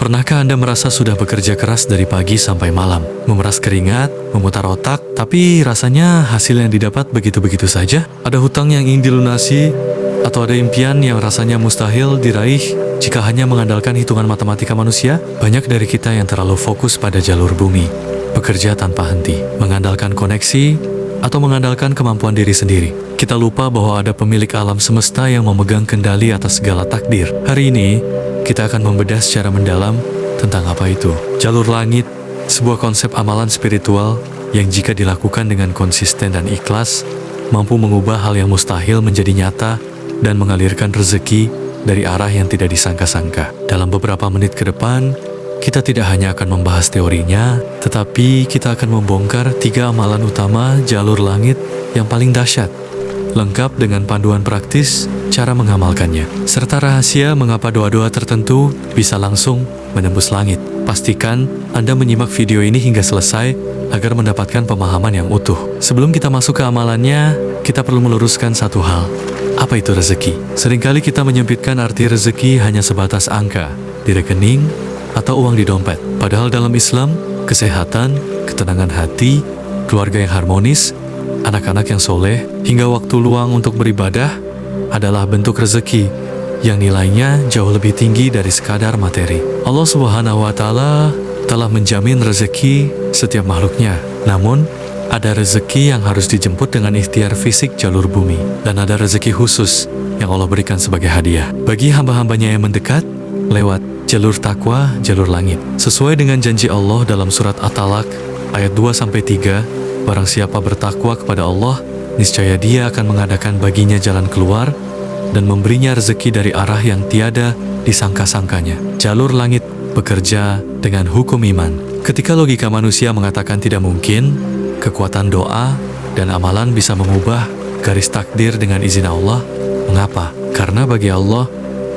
Pernahkah Anda merasa sudah bekerja keras dari pagi sampai malam, memeras keringat, memutar otak, tapi rasanya hasil yang didapat begitu-begitu saja? Ada hutang yang ingin dilunasi, atau ada impian yang rasanya mustahil diraih jika hanya mengandalkan hitungan matematika manusia? Banyak dari kita yang terlalu fokus pada jalur bumi, bekerja tanpa henti, mengandalkan koneksi, atau mengandalkan kemampuan diri sendiri. Kita lupa bahwa ada pemilik alam semesta yang memegang kendali atas segala takdir. Hari ini, kita akan membedah secara mendalam tentang apa itu jalur langit, sebuah konsep amalan spiritual yang jika dilakukan dengan konsisten dan ikhlas, mampu mengubah hal yang mustahil menjadi nyata dan mengalirkan rezeki dari arah yang tidak disangka-sangka. Dalam beberapa menit ke depan, kita tidak hanya akan membahas teorinya, tetapi kita akan membongkar 3 amalan utama jalur langit yang paling dahsyat, lengkap dengan panduan praktis cara mengamalkannya, serta rahasia mengapa doa-doa tertentu bisa langsung menembus langit. Pastikan Anda menyimak video ini hingga selesai agar mendapatkan pemahaman yang utuh. Sebelum kita masuk ke amalannya, kita perlu meluruskan satu hal. Apa itu rezeki? Seringkali kita menyempitkan arti rezeki hanya sebatas angka di rekening atau uang di dompet. Padahal dalam Islam, kesehatan, ketenangan hati, keluarga yang harmonis, anak-anak yang soleh, hingga waktu luang untuk beribadah adalah bentuk rezeki yang nilainya jauh lebih tinggi dari sekadar materi. Allah Subhanahu wa Ta'ala telah menjamin rezeki setiap makhluknya. Namun, ada rezeki yang harus dijemput dengan ikhtiar fisik jalur bumi, dan ada rezeki khusus yang Allah berikan sebagai hadiah bagi hamba-hambanya yang mendekat lewat jalur takwa, jalur langit. Sesuai dengan janji Allah dalam surat At-Talaq ayat 2-3, barang siapa bertakwa kepada Allah, niscaya Dia akan mengadakan baginya jalan keluar dan memberinya rezeki dari arah yang tiada disangka-sangkanya. Jalur langit bekerja dengan hukum iman. Ketika logika manusia mengatakan tidak mungkin, kekuatan doa dan amalan bisa mengubah garis takdir dengan izin Allah. Mengapa? Karena bagi Allah,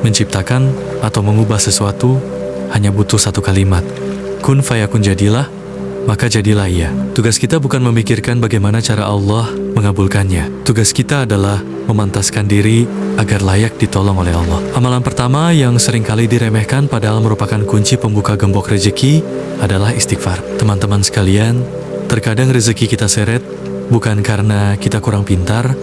menciptakan atau mengubah sesuatu hanya butuh satu kalimat. Kun fayakun, jadilah, maka jadilah ia. Tugas kita bukan memikirkan bagaimana cara Allah mengabulkannya. Tugas kita adalah memantaskan diri agar layak ditolong oleh Allah. Amalan pertama yang seringkali diremehkan padahal merupakan kunci pembuka gembok rezeki adalah istighfar. Teman-teman sekalian, terkadang rezeki kita seret bukan karena kita kurang pintar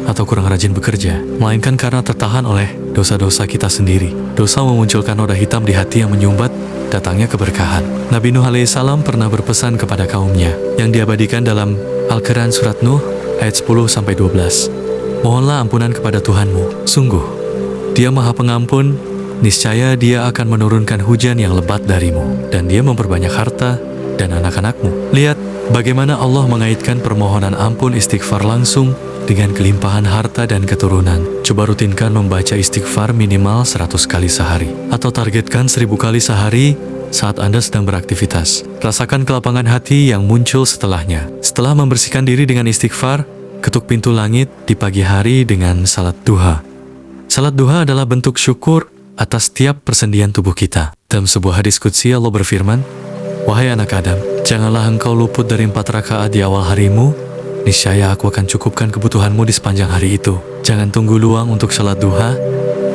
atau kurang rajin bekerja, melainkan karena tertahan oleh dosa-dosa kita sendiri. Dosa memunculkan noda hitam di hati yang menyumbat datangnya keberkahan. Nabi Nuh alaihissalam pernah berpesan kepada kaumnya yang diabadikan dalam Al-Quran surat Nuh ayat 10-12. Mohonlah ampunan kepada Tuhanmu. Sungguh, Dia Maha Pengampun, niscaya Dia akan menurunkan hujan yang lebat darimu, dan Dia memperbanyak harta dan anak-anakmu. Lihat bagaimana Allah mengaitkan permohonan ampun istighfar langsung dengan kelimpahan harta dan keturunan. Coba rutinkan membaca istighfar minimal 100 kali sehari, atau targetkan 1000 kali sehari saat Anda sedang beraktivitas. Rasakan kelapangan hati yang muncul setelahnya. Setelah membersihkan diri dengan istighfar, ketuk pintu langit di pagi hari dengan salat duha. Salat duha adalah bentuk syukur atas tiap persendian tubuh kita. Dalam sebuah hadis qudsi Allah berfirman, "Wahai anak Adam, janganlah engkau luput dari 4 rakaat di awal harimu, niscaya aku akan cukupkan kebutuhanmu di sepanjang hari itu." Jangan tunggu luang untuk salat duha,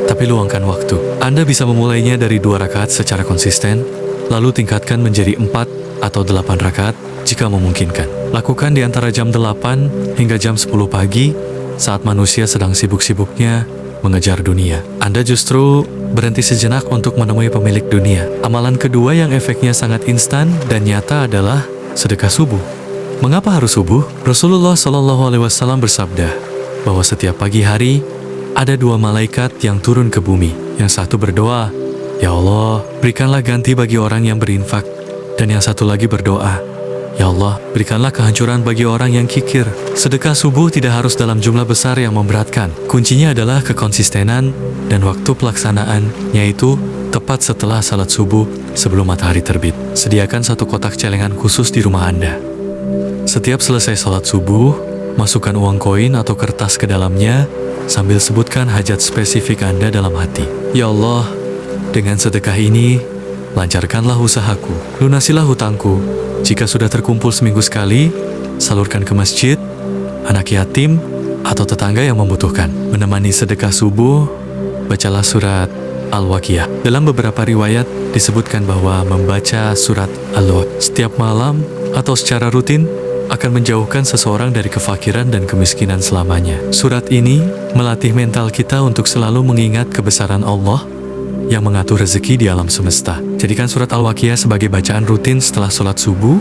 tapi luangkan waktu. Anda bisa memulainya dari 2 rakaat secara konsisten, lalu tingkatkan menjadi 4 atau 8 rakaat jika memungkinkan. Lakukan di antara jam 8 hingga jam 10 pagi saat manusia sedang sibuk-sibuknya mengejar dunia. Anda justru berhenti sejenak untuk menemui pemilik dunia. Amalan kedua yang efeknya sangat instan dan nyata adalah sedekah subuh. Mengapa harus subuh? Rasulullah SAW bersabda bahwa setiap pagi hari ada 2 malaikat yang turun ke bumi. Yang satu berdoa, "Ya Allah, berikanlah ganti bagi orang yang berinfak." Dan yang satu lagi berdoa, "Ya Allah, berikanlah kehancuran bagi orang yang kikir." Sedekah subuh tidak harus dalam jumlah besar yang memberatkan. Kuncinya adalah kekonsistenan dan waktu pelaksanaan, yaitu tepat setelah salat subuh sebelum matahari terbit. Sediakan 1 kotak celengan khusus di rumah Anda. Setiap selesai salat subuh, masukkan uang koin atau kertas ke dalamnya sambil sebutkan hajat spesifik Anda dalam hati. "Ya Allah, dengan sedekah ini, lancarkanlah usahaku, lunasilah hutangku. Jika sudah terkumpul seminggu sekali, salurkan ke masjid, anak yatim, atau tetangga yang membutuhkan." Menemani sedekah subuh, bacalah surat Al-Waqiah. Dalam beberapa riwayat disebutkan bahwa membaca surat Al-Waqiah setiap malam atau secara rutin akan menjauhkan seseorang dari kefakiran dan kemiskinan selamanya. Surat ini melatih mental kita untuk selalu mengingat kebesaran Allah yang mengatur rezeki di alam semesta. Jadikan surat Al-Waqiah sebagai bacaan rutin setelah sholat subuh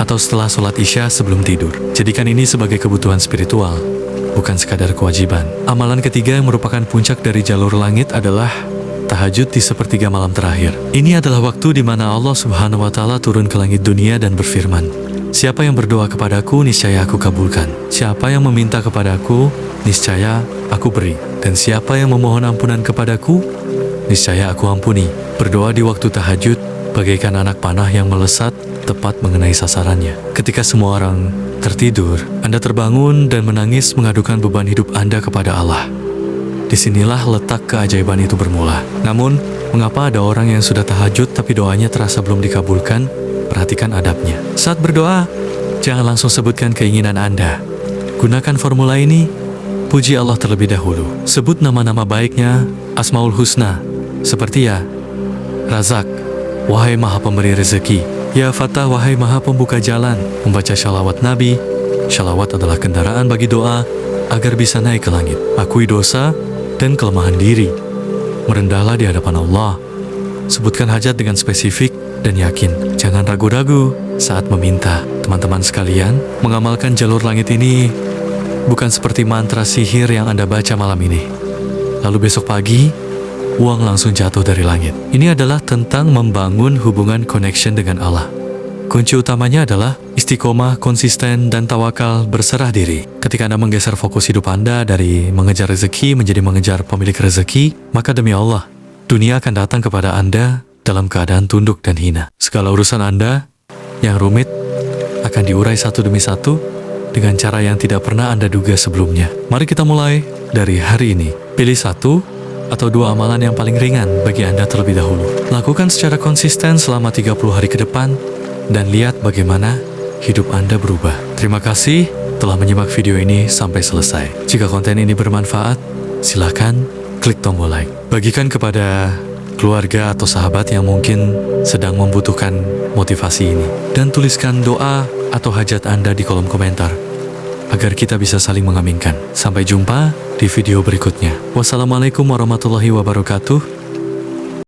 atau setelah sholat isya sebelum tidur. Jadikan ini sebagai kebutuhan spiritual, bukan sekadar kewajiban. Amalan ketiga yang merupakan puncak dari jalur langit adalah tahajud di sepertiga malam terakhir. Ini adalah waktu di mana Allah Subhanahu wa Ta'ala turun ke langit dunia dan berfirman, "Siapa yang berdoa kepadaku, niscaya aku kabulkan. Siapa yang meminta kepadaku, niscaya aku beri. Dan siapa yang memohon ampunan kepadaku, niscaya aku ampuni." Berdoa di waktu tahajud bagaikan anak panah yang melesat tepat mengenai sasarannya. Ketika semua orang tertidur, Anda terbangun dan menangis mengadukan beban hidup Anda kepada Allah. Disinilah letak keajaiban itu bermula. Namun, mengapa ada orang yang sudah tahajud tapi doanya terasa belum dikabulkan? Perhatikan adabnya. Saat berdoa, jangan langsung sebutkan keinginan Anda. Gunakan formula ini, puji Allah terlebih dahulu. Sebut nama-nama baiknya, Asmaul Husna, seperti ya Razak, wahai maha pemberi rezeki. Ya Fatah, wahai maha pembuka jalan. Membaca syalawat Nabi. Syalawat adalah kendaraan bagi doa agar bisa naik ke langit. Akui dosa dan kelemahan diri. Merendahlah di hadapan Allah. Sebutkan hajat dengan spesifik dan yakin. Jangan ragu-ragu saat meminta. Teman-teman sekalian, mengamalkan jalur langit ini bukan seperti mantra sihir yang Anda baca malam ini, lalu besok pagi uang langsung jatuh dari langit. Ini adalah tentang membangun hubungan connection dengan Allah. Kunci utamanya adalah istiqomah, konsisten, dan tawakal, berserah diri. Ketika Anda menggeser fokus hidup Anda dari mengejar rezeki menjadi mengejar pemilik rezeki, maka demi Allah, dunia akan datang kepada Anda dalam keadaan tunduk dan hina. Segala urusan Anda yang rumit akan diurai satu demi satu dengan cara yang tidak pernah Anda duga sebelumnya. Mari kita mulai dari hari ini. Pilih satu atau dua amalan yang paling ringan bagi Anda terlebih dahulu. Lakukan secara konsisten selama 30 hari ke depan dan lihat bagaimana hidup Anda berubah. Terima kasih telah menyimak video ini sampai selesai. Jika konten ini bermanfaat, silakan klik tombol like. Bagikan kepada keluarga atau sahabat yang mungkin sedang membutuhkan motivasi ini. Dan tuliskan doa atau hajat Anda di kolom komentar agar kita bisa saling mengaminkan. Sampai jumpa di video berikutnya. Wassalamualaikum warahmatullahi wabarakatuh.